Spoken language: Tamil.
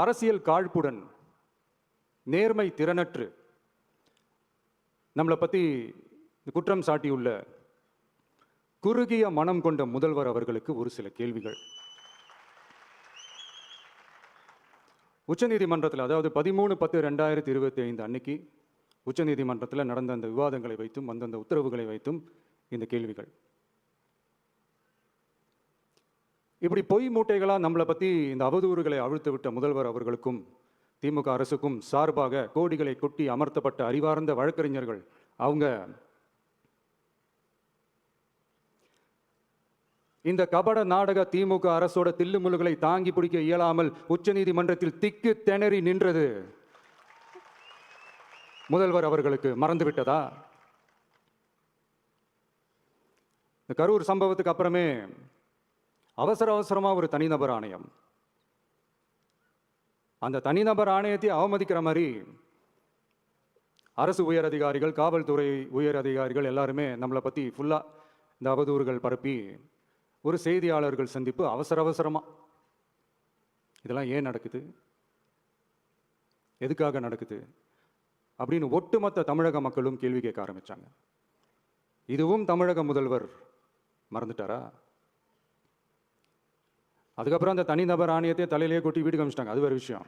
அரசியல் காழ்ப்புடன் நேர்மை திறனற்று நம்மளை பற்றி குற்றம் சாட்டியுள்ள குறுகிய மனம் கொண்ட முதல்வர் அவர்களுக்கு ஒரு சில கேள்விகள். உச்சநீதிமன்றத்தில், அதாவது 13/10/2025 அன்னைக்கு உச்சநீதிமன்றத்தில் நடந்த அந்த விவாதங்களை வைத்தும் அந்தந்த உத்தரவுகளை வைத்தும் இந்த கேள்விகள். இப்படி பொய் மூட்டைகளாக நம்மளை பற்றி இந்த அவதூறுகளை அவிழ்த்து விட்ட முதல்வர் அவர்களுக்கும் திமுக அரசுக்கும் சார்பாக கோடிகளை கொட்டி அமர்த்தப்பட்ட அறிவார்ந்த வழக்கறிஞர்கள் அவங்க இந்த கபட நாடக திமுக அரசோட தில்லுமுல்லுகளை தாங்கி பிடிக்க இயலாமல் உச்சநீதிமன்றத்தில் திக்கு திணறி நின்றது முதல்வர் அவர்களுக்கு மறந்துவிட்டதா? இந்த கரூர் சம்பவத்துக்கு அப்புறமே அவசரமா ஒரு தனிநபர் ஆணையம், அந்த தனிநபர் ஆணையத்தை அவமதிக்கிற மாதிரி அரசு உயர் அதிகாரிகள், காவல்துறை உயர் அதிகாரிகள் எல்லாருமே நம்மளை பற்றி ஃபுல்லாக இந்த அவதூறுகள் பரப்பி ஒரு செய்தியாளர்கள் சந்திப்பு அவசரமா. இதெல்லாம் ஏன் நடக்குது, எதுக்காக நடக்குது அப்படின்னு ஒட்டுமொத்த தமிழக மக்களும் கேள்வி கேட்க ஆரம்பிச்சாங்க. இதுவும் தமிழக முதல்வர் மறந்துட்டாரா? அதுக்கப்புறம் அந்த தனிநபர் ஆணையத்தை தலையிலேயே கொட்டி வீட்டுக்கு அனுப்பிச்சிட்டாங்க. அது வேறு விஷயம்.